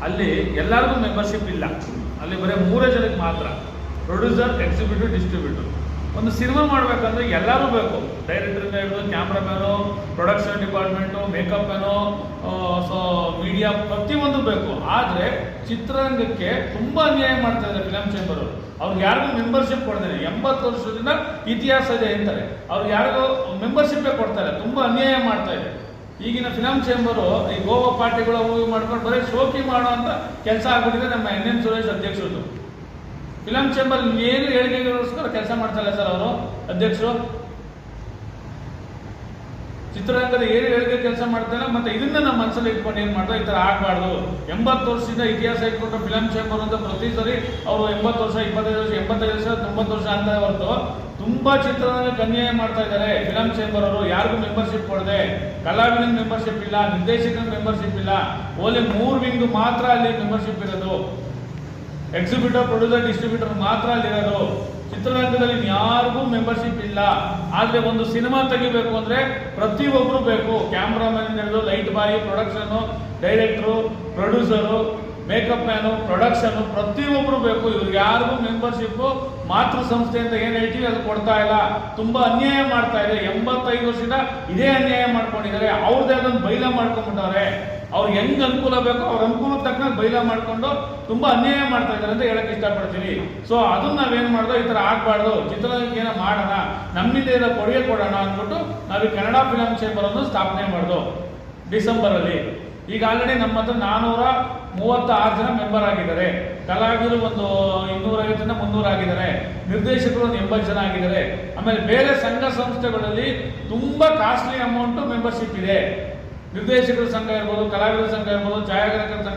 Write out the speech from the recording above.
ಅಲ್ಲಿ ಎಲ್ಲರಿಗೂ ಮೆಂಬರ್ಶಿಪ್ ಇಲ್ಲ, ಅಲ್ಲಿ ಬರೀ 3 ಜನಕ್ಕೆ ಮಾತ್ರ, ಪ್ರೊಡ್ಯೂಸರ್, ಎಕ್ಸಿಕ್ಯೂಟಿವ್, ಡಿಸ್ಟ್ರಿಬ್ಯೂಟರ್. ಒಂದು ಸಿನಿಮಾ ಮಾಡಬೇಕಂದ್ರೆ ಎಲ್ಲರೂ ಬೇಕು, ಡೈರೆಕ್ಟರಿಂದ ಹಿಡಿದು cameraman, production department, makeup man, so media ಪ್ರತಿಯೊಂದು ಬೇಕು. ಆದರೆ ಚಿತ್ರರಂಗಕ್ಕೆ ತುಂಬ ಅನ್ಯಾಯ ಮಾಡ್ತಾ ಇದ್ದಾರೆ ಫಿಲಂ ಚೇಂಬರ್ ಅವರು. ಅವ್ರಿಗೆ ಯಾರಿಗೂ ಮೆಂಬರ್ಶಿಪ್ ಕೊಡ್ತಾರೆ, 80 ವರ್ಷದಿಂದ ಇತಿಹಾಸ ಇದೆ ಅಂತಾರೆ, ಅವ್ರಿಗೆ ಯಾರಿಗೂ ಮೆಂಬರ್ಶಿಪ್ಪೇ ಕೊಡ್ತಾರೆ, ತುಂಬ ಅನ್ಯಾಯ ಮಾಡ್ತಾ ಇದೆ. ಈಗಿನ ಫಿಲಂ ಚೇಂಬರು ಈ ಗೋವಾ ಪಾರ್ಟಿಗಳು ಮೂವಿ ಮಾಡ್ಕೊಂಡು ಬರೀ ಶೋಕಿ ಮಾಡೋ ಅಂತ ಕೆಲಸ ಆಗ್ಬಿಟ್ಟಿದೆ ನಮ್ಮ NM ಸುರೇಶ್ ಅಧ್ಯಕ್ಷರು. ಫಿಲಂ ಚೇಂಬರ್ ಏನು ಹೇಳಿಕೆಗೋಸ್ಕರ ಕೆಲಸ ಮಾಡ್ತಾರೆ ಸರ್ ಅವರು ಅಧ್ಯಕ್ಷರು. ಚಿತ್ರರಂಗದ ಏನು ಹೇಳಿಕೆ ಕೆಲಸ ಮಾಡ್ತಾರೆ, ಮತ್ತೆ ಇದನ್ನ ನಮ್ಮ ಮನಸ್ಸಲ್ಲಿ ಇಟ್ಕೊಂಡು ಏನು ಮಾಡ್ತಾರೆ, ಈ ಥರ ಆಗಬಾರ್ದು. 80 ವರ್ಷದಿಂದ ಇತಿಹಾಸ ಇಟ್ಕೊಂಡು ಫಿಲಂ ಚೇಂಬರ್ ಅಂತ ಪ್ರತಿ ಸರಿ ಅವರು 80 ವರ್ಷ, 25 ವರ್ಷ, 85 ವರ್ಷ, 90 ವರ್ಷ ಅಂತ ಹೊರತು ತುಂಬಾ ಚಿತ್ರರಂಗಕ್ಕೆ ಅನ್ಯಾಯ ಮಾಡ್ತಾ ಇದ್ದಾರೆ ಫಿಲಂ ಚೇಂಬರ್ ಅವರು. ಯಾರಿಗೂ ಮೆಂಬರ್ಶಿಪ್ ಕೊಡದೆ, ಕಲಾವಿದನ ಮೆಂಬರ್ಶಿಪ್ ಇಲ್ಲ, ನಿರ್ದೇಶಕನ ಮೆಂಬರ್ಶಿಪ್ ಇಲ್ಲ, ಓನ್ಲಿ 3 ವಿಂಗ್ ಮಾತ್ರ ಅಲ್ಲಿ ಮೆಂಬರ್ಶಿಪ್ ಇರೋದು. ಎಕ್ಸಿಕ್ಯೂಟಿವ್, ಪ್ರೊಡ್ಯೂಸರ್, ಡಿಸ್ಟ್ರಿಬ್ಯೂಟರ್ ಮಾತ್ರ ಅಲ್ಲಿರೋದು. ಚಿತ್ರರಂಗದಲ್ಲಿ ಯಾರಿಗೂ ಮೆಂಬರ್ಶಿಪ್ ಇಲ್ಲ. ಆದರೆ ಒಂದು ಸಿನಿಮಾ ತೆಗಿಬೇಕು ಅಂದರೆ ಪ್ರತಿಯೊಬ್ಬರು ಬೇಕು, ಕ್ಯಾಮ್ರಾಮನ್ ಹಿಡಿದು ಲೈಟ್ ಬಾಯ್, ಪ್ರೊಡಕ್ಷನು, ಡೈರೆಕ್ಟ್ರು, ಪ್ರೊಡ್ಯೂಸರು, ಮೇಕಪ್ ಮ್ಯಾನು, ಪ್ರೊಡಕ್ಷನು ಪ್ರತಿಯೊಬ್ಬರು ಬೇಕು. ಇವ್ರಿಗೆ ಯಾರಿಗೂ ಮೆಂಬರ್ಶಿಪ್ಪು ಮಾತೃ ಸಂಸ್ಥೆ ಅಂತ ಏನು ಹೇಳ್ತೀವಿ ಅದು ಕೊಡ್ತಾ ಇಲ್ಲ. ತುಂಬ ಅನ್ಯಾಯ ಮಾಡ್ತಾ ಇದೆ. 85 ವರ್ಷದಿಂದ ಇದೇ ಅನ್ಯಾಯ ಮಾಡ್ಕೊಂಡಿದ್ದಾರೆ. ಅವ್ರದ್ದೇ ಅದನ್ನು ಬೈಲ ಮಾಡ್ಕೊಂಡ್ಬಿಟ್ಟವ್ರೆ. ಅವ್ರಿಗೆ ಹೆಂಗ್ ಅನುಕೂಲ ಬೇಕೋ ಅವ್ರ ಅನುಕೂಲಕ್ಕೆ ತಕ್ಕ ಬೈಲ ಮಾಡ್ಕೊಂಡು ತುಂಬಾ ಅನ್ಯಾಯ ಮಾಡ್ತಾ ಇದ್ದಾರೆ ಅಂತ ಹೇಳಕ್ ಇಷ್ಟಪಡ್ತೀನಿ. ಸೊ ಅದನ್ನ ನಾವೇನ್ ಮಾಡೋದು, ಈ ತರ ಆಗ್ಬಾರ್ದು, ಚಿತ್ರರಂಗಕ್ಕೆ ಏನೋ ಮಾಡೋಣ, ನಮ್ಮಿಂದ ಏನೋ ಕೊಡುಗೆ ಕೊಡೋಣ ಅಂದ್ಬಿಟ್ಟು ನಾವು ಈ ಕನ್ನಡ ಫಿಲಂ ಚೇಂಬರ್ ಅನ್ನು ಸ್ಥಾಪನೆ ಮಾಡೋದು ಡಿಸೆಂಬರ್ ಅಲ್ಲಿ. ಈಗ ಆಲ್ರೆಡಿ ನಮ್ಮ ಹತ್ರ 436 ಜನ ಮೆಂಬರ್ ಆಗಿದ್ದಾರೆ. ಕಲಾವಿದರು ಒಂದು 250 300 ಆಗಿದ್ದಾರೆ. ನಿರ್ದೇಶಕರು ಒಂದು 80 ಜನ ಆಗಿದ್ದಾರೆ. ಆಮೇಲೆ ಬೇರೆ ಸಂಘ ಸಂಸ್ಥೆಗಳಲ್ಲಿ ತುಂಬಾ ಕಾಸ್ಟ್ಲಿ ಅಮೌಂಟ್ ಮೆಂಬರ್ಶಿಪ್ ಇದೆ. ನಿರ್ದೇಶಕರ ಸಂಘ ಇರ್ಬೋದು, ಕಲಾವಿದರ ಸಂಘ ಇರ್ಬೋದು, ಛಾಯಾಗ್ರಾಹಕರ ಸಂಘ